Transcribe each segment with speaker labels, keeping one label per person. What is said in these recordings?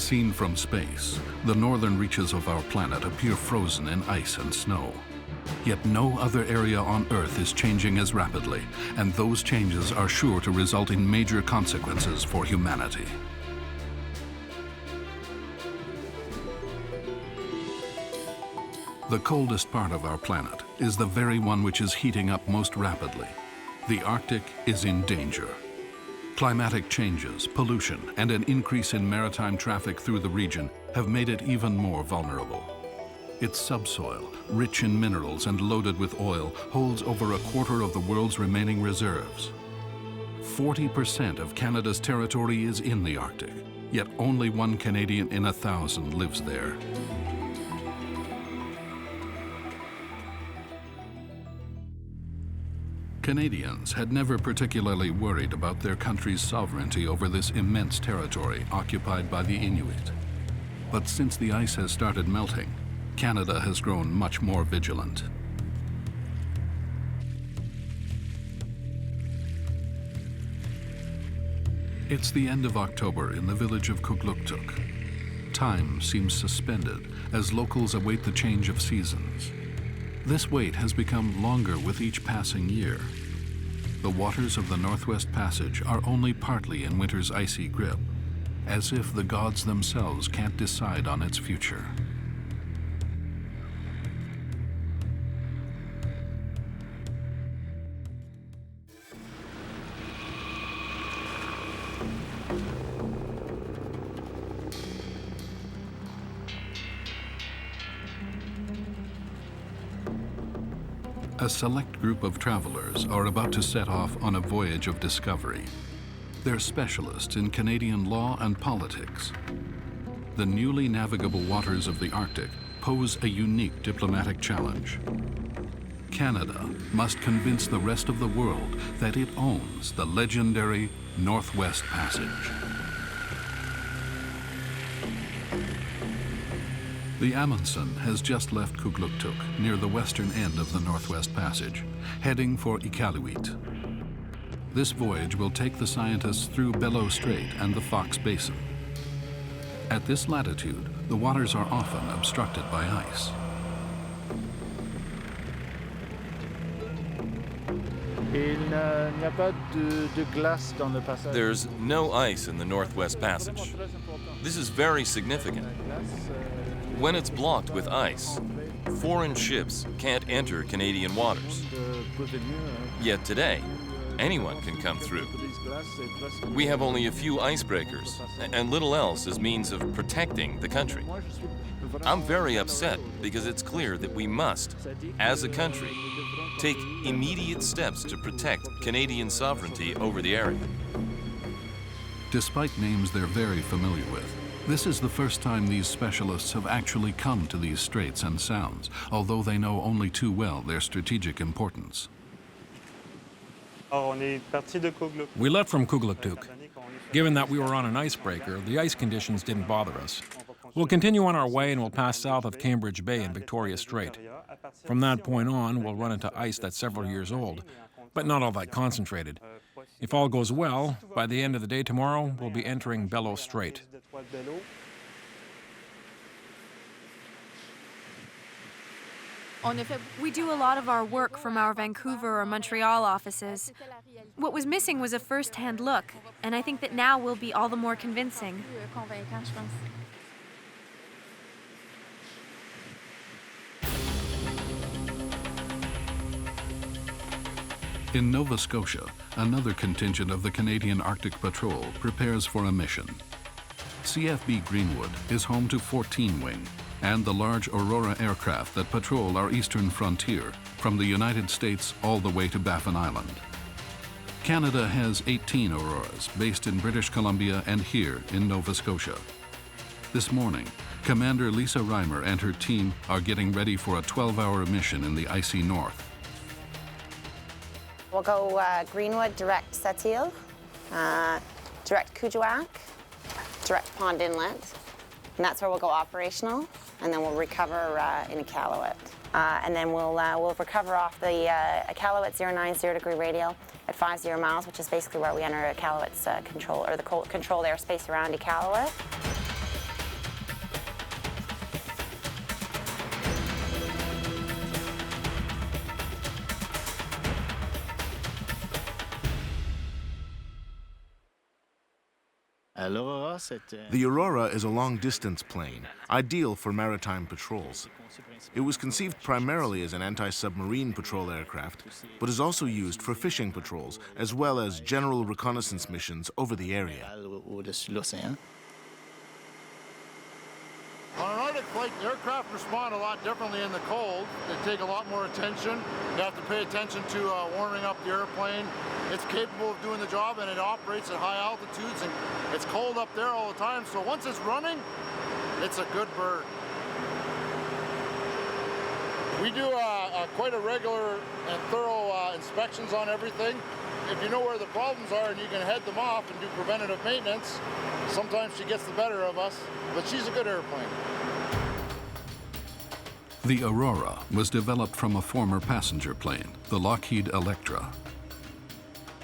Speaker 1: Seen from space, the northern reaches of our planet appear frozen in ice and snow. Yet no other area on Earth is changing as rapidly, and those changes are sure to result in major consequences for humanity. The coldest part of our planet is the very one which is heating up most rapidly. The Arctic is in danger. Climatic changes, pollution, and an increase in maritime traffic through the region have made it even more vulnerable. Its subsoil, rich in minerals and loaded with oil, holds over a quarter of the world's remaining reserves. 40% of Canada's territory is in the Arctic, yet only 1 Canadian in 1,000 lives there. Canadians had never particularly worried about their country's sovereignty over this immense territory occupied by the Inuit. But since the ice has started melting, Canada has grown much more vigilant. It's the end of October in the village of Kugluktuk. Time seems suspended as locals await the change of seasons. This wait has become longer with each passing year. The waters of the Northwest Passage are only partly in winter's icy grip, as if the gods themselves can't decide on its future. A select group of travelers are about to set off on a voyage of discovery. They're specialists in Canadian law and politics. The newly navigable waters of the Arctic pose a unique diplomatic challenge. Canada must convince the rest of the world that it owns the legendary Northwest Passage. The Amundsen has just left Kugluktuk, near the western end of the Northwest Passage, heading for Iqaluit. This voyage will take the scientists through Bellot Strait and the Fox Basin. At this latitude, the waters are often obstructed by ice.
Speaker 2: There's no ice in the Northwest Passage. This is very significant. When it's blocked with ice, foreign ships can't enter Canadian waters. Yet today, anyone can come through. We have only a few icebreakers and little else as means of protecting the country. I'm very upset because it's clear that we must, as a country, take immediate steps to protect Canadian sovereignty over the area.
Speaker 1: Despite names they're very familiar with, this is the first time these specialists have actually come to these straits and sounds, although they know only too well their strategic importance.
Speaker 3: We left from Kugluktuk. Given that we were on an icebreaker, the ice conditions didn't bother us. We'll continue on our way and we'll pass south of Cambridge Bay and Victoria Strait. From that point on, we'll run into ice that's several years old, but not all that concentrated. If all goes well, by the end of the day tomorrow, we'll be entering Bellot Strait.
Speaker 4: We do a lot of our work from our Vancouver or Montreal offices. What was missing was a first-hand look, and I think that now will be all the more convincing.
Speaker 1: In Nova Scotia, another contingent of the Canadian Arctic Patrol prepares for a mission. CFB Greenwood is home to 14 Wing and the large Aurora aircraft that patrol our eastern frontier from the United States all the way to Baffin Island. Canada has 18 Auroras based in British Columbia and here in Nova Scotia. This morning, Commander Lisa Reimer and her team are getting ready for a 12-hour mission in the icy north.
Speaker 5: We'll go Greenwood, direct Cette, direct Kuujjuaq, direct Pond Inlet, and that's where we'll go operational, and then we'll recover in Iqaluit. And then we'll recover off the Iqaluit 090 degree radial at 50 miles, which is basically where we enter Iqaluit's control, or the controlled airspace around Iqaluit.
Speaker 6: The Aurora is a long-distance plane, ideal for maritime patrols. It was conceived primarily as an anti-submarine patrol aircraft, but is also used for fishing patrols, as well as general reconnaissance missions over the area.
Speaker 7: On an Arctic flight, the aircraft respond a lot differently in the cold. They take a lot more attention. You have to pay attention to warming up the airplane. It's capable of doing the job, and it operates at high altitudes, and it's cold up there all the time. So once it's running, it's a good bird. We do quite a regular and thorough inspections on everything. If you know where the problems are and you can head them off and do preventative maintenance, sometimes she gets the better of us, but she's a good airplane.
Speaker 1: The Aurora was developed from a former passenger plane, the Lockheed Electra.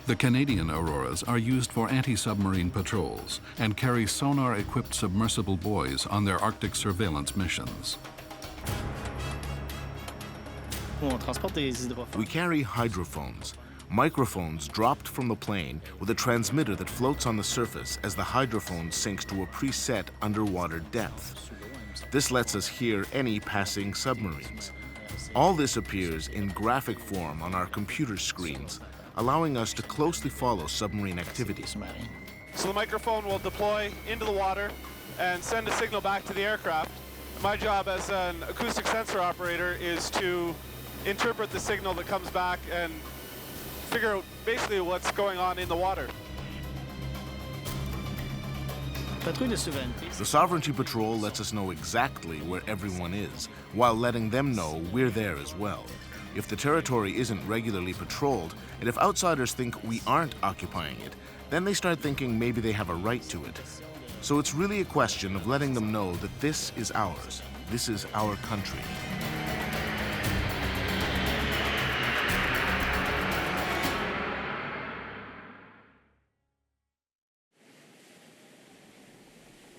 Speaker 1: The Canadian Auroras are used for anti-submarine patrols and carry sonar-equipped submersible buoys on their Arctic surveillance missions.
Speaker 6: We carry hydrophones, microphones dropped from the plane with a transmitter that floats on the surface as the hydrophone sinks to a preset underwater depth. This lets us hear any passing submarines. All this appears in graphic form on our computer screens, allowing us to closely follow submarine activity.
Speaker 8: So the microphone will deploy into the water and send a signal back to the aircraft. My job as an acoustic sensor operator is to interpret the signal that comes back and figure out basically what's going on in the water.
Speaker 6: The Sovereignty Patrol lets us know exactly where everyone is, while letting them know we're there as well. If the territory isn't regularly patrolled, and if outsiders think we aren't occupying it, then they start thinking maybe they have a right to it. So it's really a question of letting them know that this is ours. This is our country.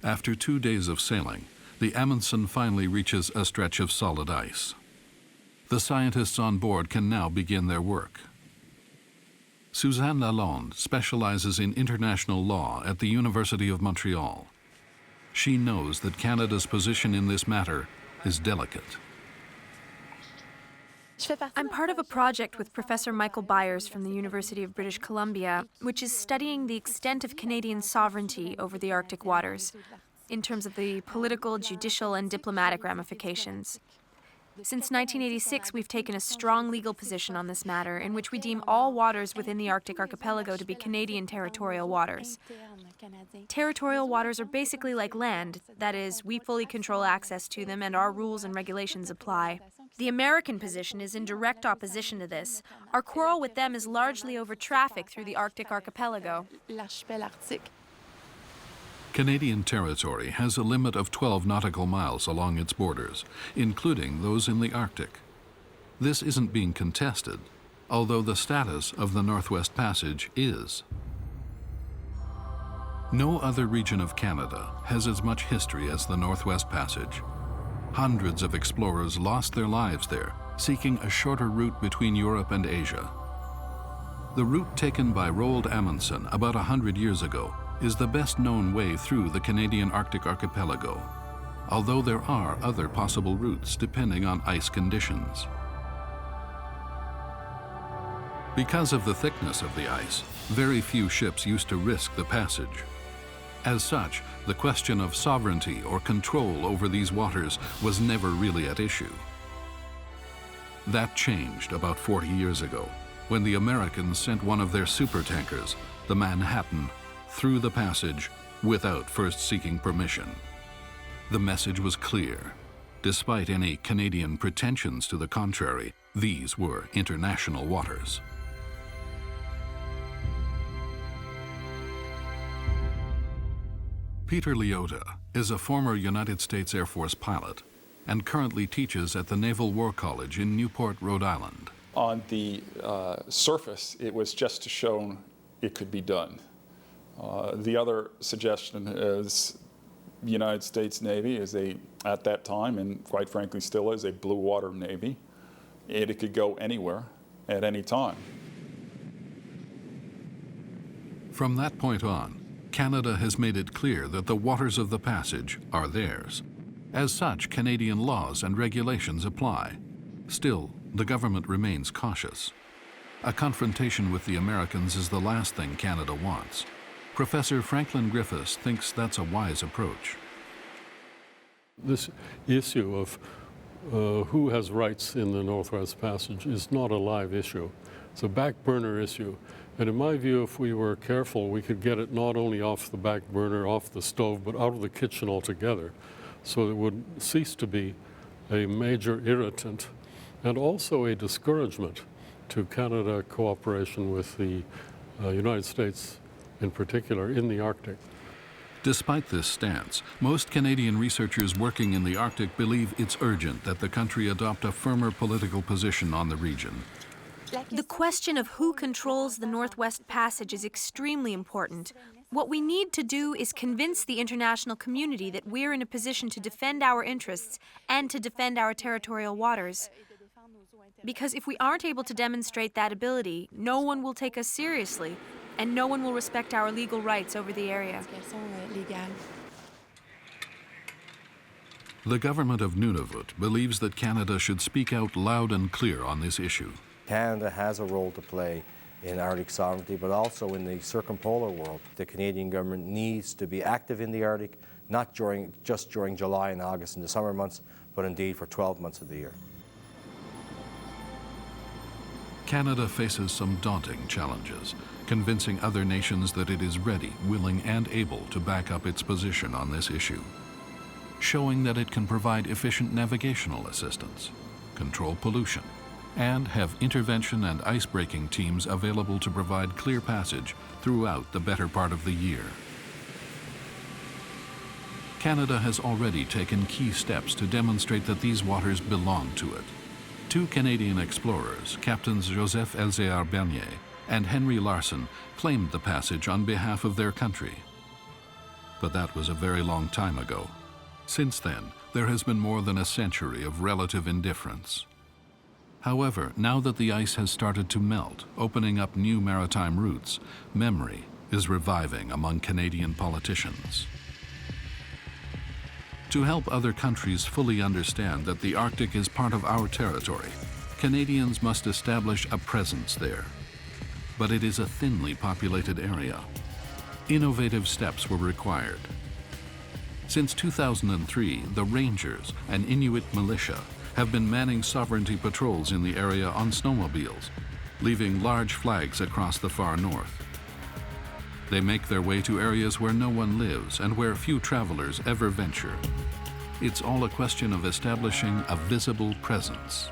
Speaker 1: After 2 days of sailing, the Amundsen finally reaches a stretch of solid ice. The scientists on board can now begin their work. Suzanne Lalonde specializes in international law at the University of Montreal. She knows that Canada's position in this matter is delicate.
Speaker 4: I'm part of a project with Professor Michael Byers from the University of British Columbia, which is studying the extent of Canadian sovereignty over the Arctic waters, in terms of the political, judicial, and diplomatic ramifications. Since 1986, we've taken a strong legal position on this matter, in which we deem all waters within the Arctic archipelago to be Canadian territorial waters. Territorial waters are basically like land, that is, we fully control access to them and our rules and regulations apply. The American position is in direct opposition to this. Our quarrel with them is largely over traffic through the Arctic archipelago.
Speaker 1: Canadian territory has a limit of 12 nautical miles along its borders, including those in the Arctic. This isn't being contested, although the status of the Northwest Passage is. No other region of Canada has as much history as the Northwest Passage. Hundreds of explorers lost their lives there, seeking a shorter route between Europe and Asia. The route taken by Roald Amundsen about 100 years ago is the best-known way through the Canadian Arctic Archipelago, although there are other possible routes depending on ice conditions. Because of the thickness of the ice, very few ships used to risk the passage. As such, the question of sovereignty or control over these waters was never really at issue. That changed about 40 years ago, when the Americans sent one of their supertankers, the Manhattan, through the passage without first seeking permission. The message was clear. Despite any Canadian pretensions to the contrary, these were international waters. Peter Liotta is a former United States Air Force pilot and currently teaches at the Naval War College in Newport, Rhode Island.
Speaker 9: On the surface, it was just shown it could be done. The other suggestion is the United States Navy is at that time, and quite frankly still is, a blue water Navy. And it could go anywhere at any time.
Speaker 1: From that point on, Canada has made it clear that the waters of the passage are theirs. As such, Canadian laws and regulations apply. Still, the government remains cautious. A confrontation with the Americans is the last thing Canada wants. Professor Franklin Griffiths thinks that's a wise approach.
Speaker 10: This issue of who has rights in the Northwest Passage is not a live issue. It's a back burner issue. And in my view, if we were careful, we could get it not only off the back burner, off the stove, but out of the kitchen altogether. So it would cease to be a major irritant and also a discouragement to Canada cooperation with the United States in particular in the Arctic.
Speaker 1: Despite this stance, most Canadian researchers working in the Arctic believe it's urgent that the country adopt a firmer political position on the region.
Speaker 4: The question of who controls the Northwest Passage is extremely important. What we need to do is convince the international community that we're in a position to defend our interests and to defend our territorial waters. Because if we aren't able to demonstrate that ability, no one will take us seriously, and no one will respect our legal rights over the area.
Speaker 1: The government of Nunavut believes that Canada should speak out loud and clear on this issue.
Speaker 11: Canada has a role to play in Arctic sovereignty, but also in the circumpolar world. The Canadian government needs to be active in the Arctic, not just during July and August in the summer months, but indeed for 12 months of the year.
Speaker 1: Canada faces some daunting challenges, convincing other nations that it is ready, willing, and able to back up its position on this issue. Showing that it can provide efficient navigational assistance, control pollution, and have intervention and ice-breaking teams available to provide clear passage throughout the better part of the year. Canada has already taken key steps to demonstrate that these waters belong to it. Two Canadian explorers, Captains Joseph Elzéar Bernier and Henry Larson, claimed the passage on behalf of their country. But that was a very long time ago. Since then, there has been more than a century of relative indifference. However, now that the ice has started to melt, opening up new maritime routes, memory is reviving among Canadian politicians. To help other countries fully understand that the Arctic is part of our territory, Canadians must establish a presence there. But it is a thinly populated area. Innovative steps were required. Since 2003, the Rangers, an Inuit militia, have been manning sovereignty patrols in the area on snowmobiles, leaving large flags across the far north. They make their way to areas where no one lives and where few travelers ever venture. It's all a question of establishing a visible presence.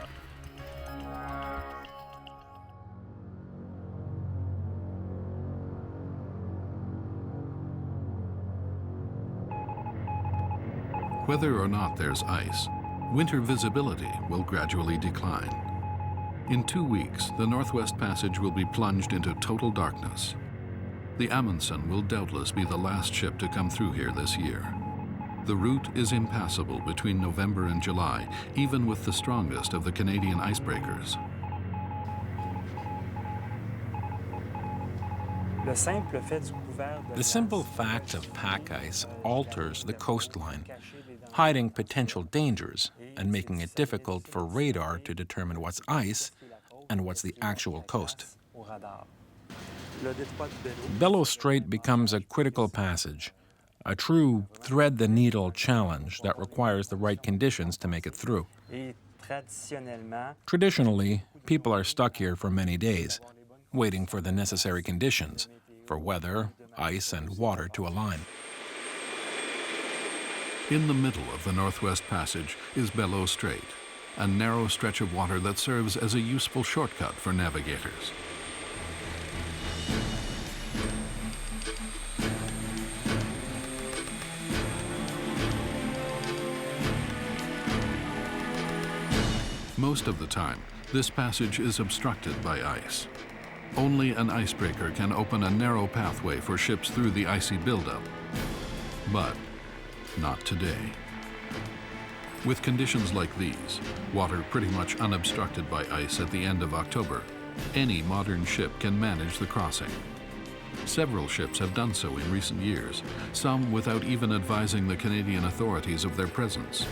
Speaker 1: Whether or not there's ice, winter visibility will gradually decline. In 2 weeks, the Northwest Passage will be plunged into total darkness. The Amundsen will doubtless be the last ship to come through here this year. The route is impassable between November and July, even with the strongest of the Canadian icebreakers.
Speaker 3: The simple fact of pack ice alters the coastline, hiding potential dangers and making it difficult for radar to determine what's ice and what's the actual coast. Bellot Strait becomes a critical passage, a true thread-the-needle challenge that requires the right conditions to make it through. Traditionally, people are stuck here for many days, waiting for the necessary conditions, for weather, ice, and water to align.
Speaker 1: In the middle of the Northwest Passage is Bellot Strait, a narrow stretch of water that serves as a useful shortcut for navigators. Most of the time, this passage is obstructed by ice. Only an icebreaker can open a narrow pathway for ships through the icy buildup. But not today. With conditions like these, water pretty much unobstructed by ice at the end of October, any modern ship can manage the crossing. Several ships have done so in recent years, some without even advising the Canadian authorities of their presence.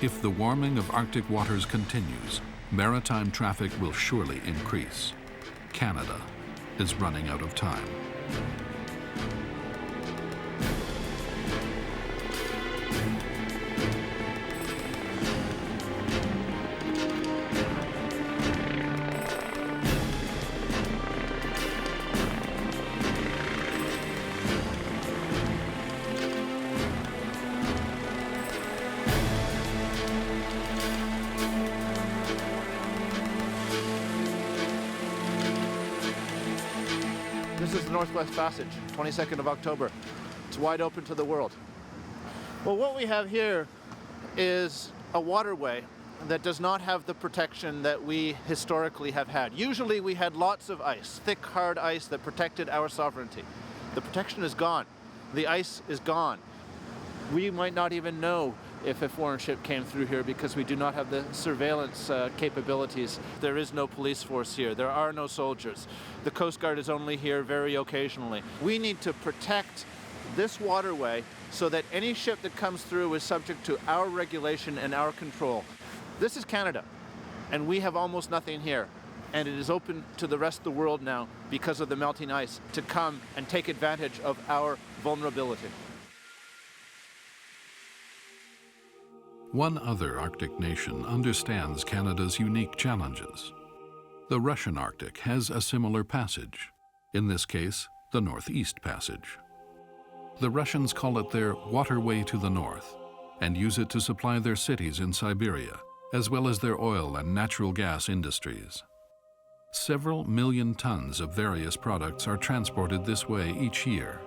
Speaker 1: If the warming of Arctic waters continues, maritime traffic will surely increase. Canada is running out of time.
Speaker 12: This is the Northwest Passage, 22nd of October. It's wide open to the world. Well, what we have here is a waterway that does not have the protection that we historically have had. Usually we had lots of ice, thick, hard ice that protected our sovereignty. The protection is gone. The ice is gone. We might not even know if a foreign ship came through here because we do not have the surveillance capabilities. There is no police force here. There are no soldiers. The Coast Guard is only here very occasionally. We need to protect this waterway so that any ship that comes through is subject to our regulation and our control. This is Canada, and we have almost nothing here. And it is open to the rest of the world now because of the melting ice to come and take advantage of our vulnerability.
Speaker 1: One other Arctic nation understands Canada's unique challenges. The Russian Arctic has a similar passage, in this case, the Northeast Passage. The Russians call it their waterway to the north and use it to supply their cities in Siberia, as well as their oil and natural gas industries. Several million tons of various products are transported this way each year.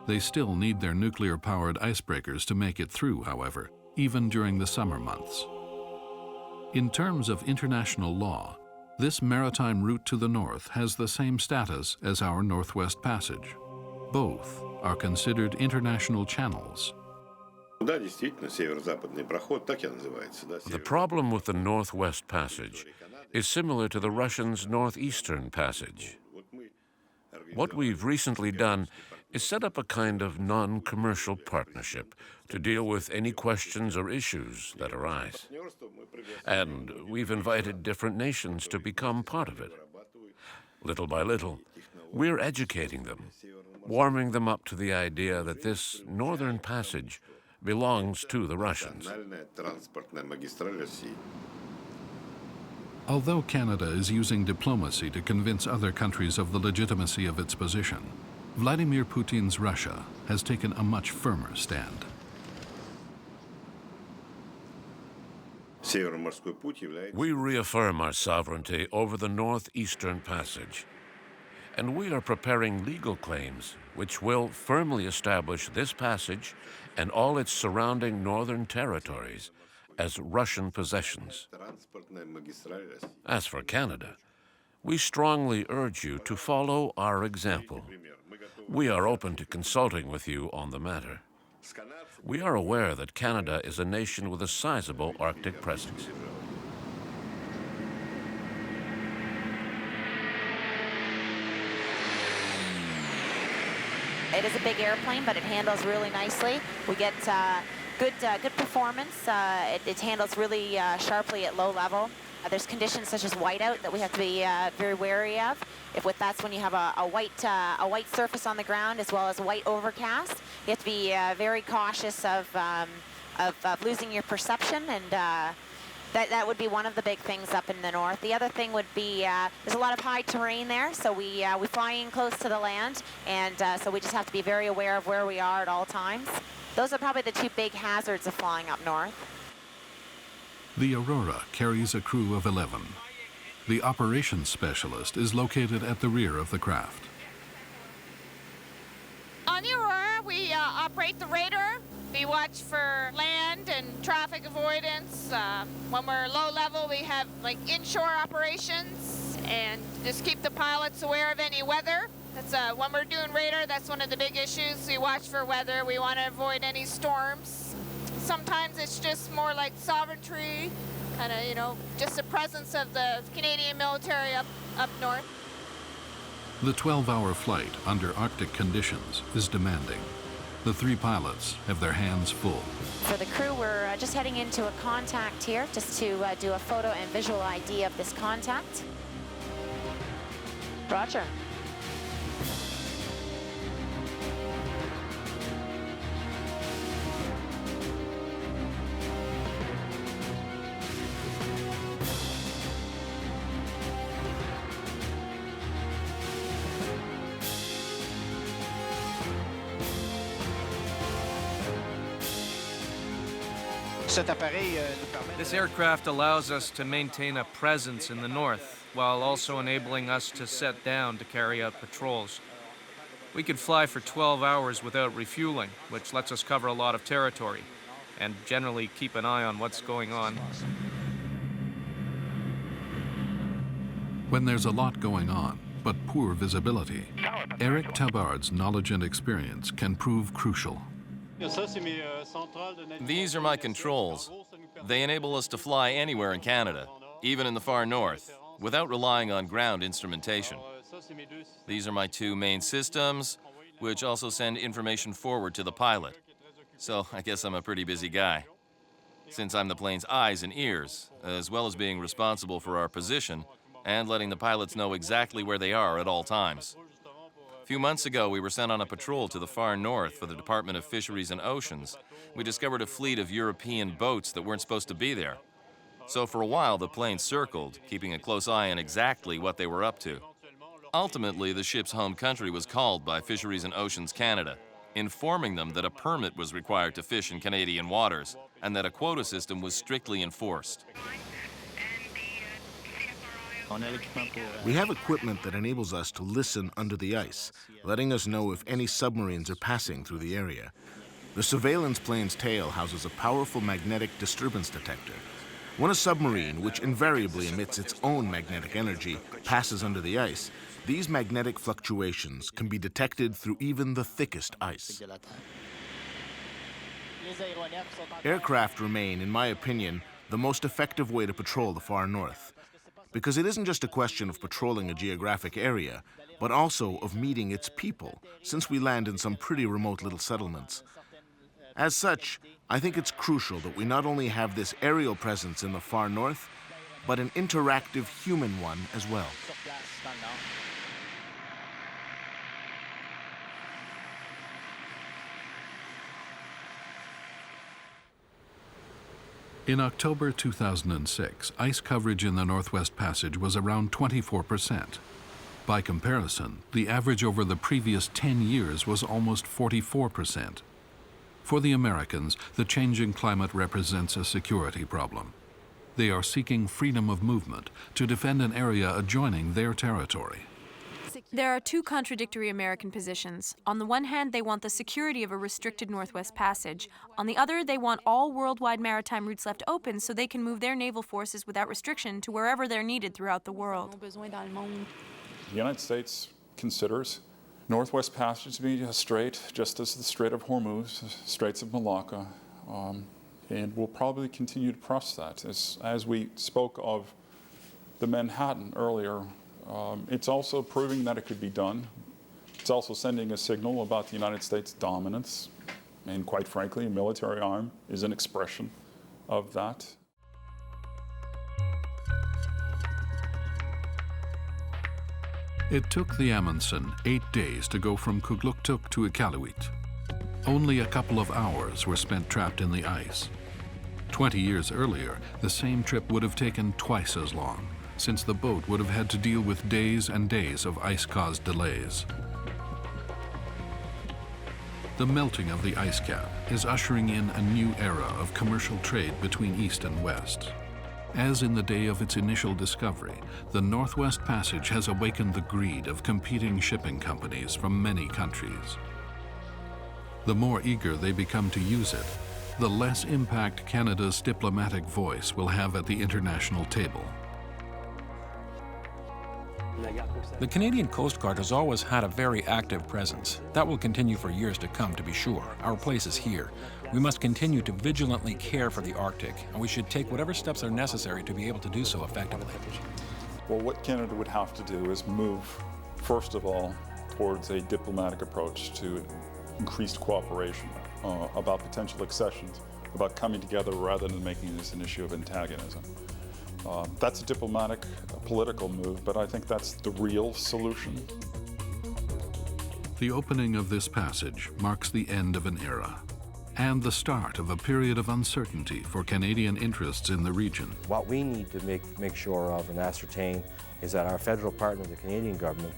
Speaker 1: They still need their nuclear-powered icebreakers to make it through, however, even during the summer months. In terms of international law, this maritime route to the north has the same status as our Northwest Passage. Both are considered international channels.
Speaker 13: The problem with the Northwest Passage is similar to the Russians' Northeastern Passage. What we've recently done is set up a kind of non-commercial partnership to deal with any questions or issues that arise. And we've invited different nations to become part of it. Little by little, we're educating them, warming them up to the idea that this northern passage belongs to the Russians.
Speaker 1: Although Canada is using diplomacy to convince other countries of the legitimacy of its position, Vladimir Putin's Russia has taken a much firmer stand.
Speaker 13: We reaffirm our sovereignty over the Northeastern Passage, and we are preparing legal claims which will firmly establish this passage and all its surrounding northern territories as Russian possessions. As for Canada, we strongly urge you to follow our example. We are open to consulting with you on the matter. We are aware that Canada is a nation with a sizable Arctic presence.
Speaker 5: It is a big airplane, but it handles really nicely. We get good performance. It handles really sharply at low level. There's conditions such as whiteout that we have to be very wary of. That's when you have a white surface on the ground as well as white overcast. You have to be very cautious of losing your perception, and that would be one of the big things up in the north. The other thing would be there's a lot of high terrain there, so we fly in close to the land, and so we just have to be very aware of where we are at all times. Those are probably the two big hazards of flying up north.
Speaker 1: The Aurora carries a crew of 11. The operations specialist is located at the rear of the craft.
Speaker 14: On the Aurora, we operate the radar. We watch for land and traffic avoidance. When we're low level, we have like inshore operations and just keep the pilots aware of any weather. That's when we're doing radar, that's one of the big issues. We watch for weather. We want to avoid any storms. Sometimes it's just more like sovereignty, kind of, just the presence of the Canadian military up north.
Speaker 1: The 12-hour flight under Arctic conditions is demanding. The three pilots have their hands full.
Speaker 15: For the crew, we're just heading into a contact here, just to do a photo and visual ID of this contact. Roger.
Speaker 16: This aircraft allows us to maintain a presence in the north, while also enabling us to set down to carry out patrols. We could fly for 12 hours without refueling, which lets us cover a lot of territory, and generally keep an eye on what's going on.
Speaker 1: When there's a lot going on, but poor visibility, Eric Tabard's knowledge and experience can prove crucial.
Speaker 2: These are my controls. They enable us to fly anywhere in Canada, even in the far north, without relying on ground instrumentation. These are my two main systems, which also send information forward to the pilot. So I guess I'm a pretty busy guy. Since I'm the plane's eyes and ears, as well as being responsible for our position and letting the pilots know exactly where they are at all times. A few months ago, we were sent on a patrol to the far north for the Department of Fisheries and Oceans. We discovered a fleet of European boats that weren't supposed to be there. So for a while, the plane circled, keeping a close eye on exactly what they were up to. Ultimately, the ship's home country was called by Fisheries and Oceans Canada, informing them that a permit was required to fish in Canadian waters and that a quota system was strictly enforced.
Speaker 6: We have equipment that enables us to listen under the ice, letting us know if any submarines are passing through the area. The surveillance plane's tail houses a powerful magnetic disturbance detector. When a submarine, which invariably emits its own magnetic energy, passes under the ice, these magnetic fluctuations can be detected through even the thickest ice. Aircraft remain, in my opinion, the most effective way to patrol the far north. Because it isn't just a question of patrolling a geographic area, but also of meeting its people, since we land in some pretty remote little settlements. As such, I think it's crucial that we not only have this aerial presence in the far north, but an interactive human one as well.
Speaker 1: In October 2006, ice coverage in the Northwest Passage was around 24%. By comparison, the average over the previous 10 years was almost 44%. For the Americans, the changing climate represents a security problem. They are seeking freedom of movement to defend an area adjoining their territory.
Speaker 4: There are two contradictory American positions. On the one hand, they want the security of a restricted Northwest Passage. On the other, they want all worldwide maritime routes left open so they can move their naval forces without restriction to wherever they're needed throughout the world.
Speaker 9: The United States considers Northwest Passage to be a strait, just as the Strait of Hormuz, Straits of Malacca, and we'll probably continue to press that. As we spoke of the Manhattan earlier, it's also proving that it could be done. It's also sending a signal about the United States' dominance, and quite frankly, a military arm is an expression of that.
Speaker 1: It took the Amundsen 8 days to go from Kugluktuk to Iqaluit. Only a couple of hours were spent trapped in the ice. 20 years earlier, the same trip would have taken twice as long, since the boat would have had to deal with days and days of ice-caused delays. The melting of the ice cap is ushering in a new era of commercial trade between East and West. As in the day of its initial discovery, the Northwest Passage has awakened the greed of competing shipping companies from many countries. The more eager they become to use it, the less impact Canada's diplomatic voice will have at the international table.
Speaker 3: The Canadian Coast Guard has always had a very active presence. That will continue for years to come, to be sure. Our place is here. We must continue to vigilantly care for the Arctic, and we should take whatever steps are necessary to be able to do so effectively.
Speaker 9: Well, what Canada would have to do is move first of all, towards a diplomatic approach to increased cooperation about potential accessions, about coming together rather than making this an issue of antagonism. That's a diplomatic, political move, but I think that's the real solution.
Speaker 1: The opening of this passage marks the end of an era and the start of a period of uncertainty for Canadian interests in the region.
Speaker 11: What we need to make sure of and ascertain is that our federal partner, the Canadian government,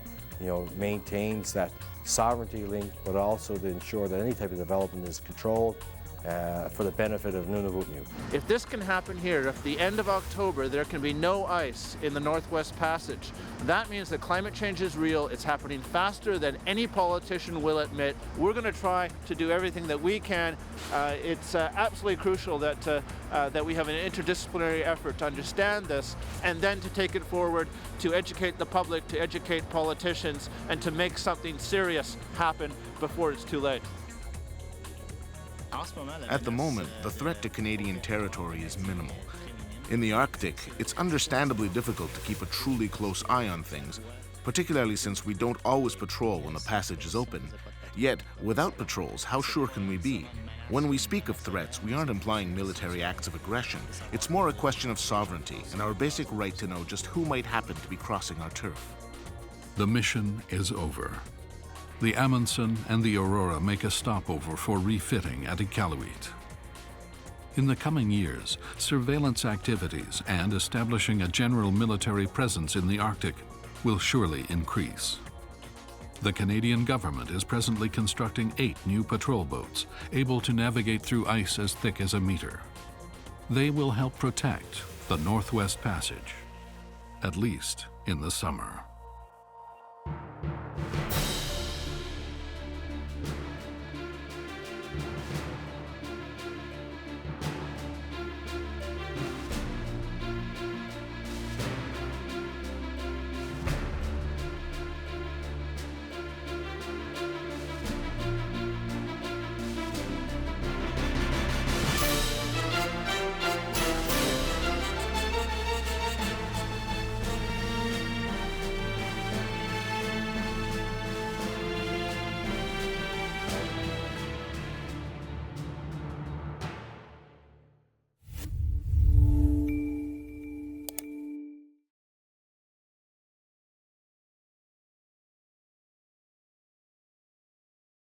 Speaker 11: maintains that sovereignty link, but also to ensure that any type of development is controlled for the benefit of Nunavut.
Speaker 12: If this can happen here, if the end of October there can be no ice in the Northwest Passage, that means that climate change is real. It's happening faster than any politician will admit. We're going to try to do everything that we can. It's absolutely crucial that we have an interdisciplinary effort to understand this and then to take it forward, to educate the public, to educate politicians, and to make something serious happen before it's too late.
Speaker 6: At the moment, the threat to Canadian territory is minimal. In the Arctic, it's understandably difficult to keep a truly close eye on things, particularly since we don't always patrol when the passage is open. Yet, without patrols, how sure can we be? When we speak of threats, we aren't implying military acts of aggression. It's more a question of sovereignty and our basic right to know just who might happen to be crossing our turf.
Speaker 1: The mission is over. The Amundsen and the Aurora make a stopover for refitting at Iqaluit. In the coming years, surveillance activities and establishing a general military presence in the Arctic will surely increase. The Canadian government is presently constructing 8 new patrol boats, able to navigate through ice as thick as a meter. They will help protect the Northwest Passage, at least in the summer.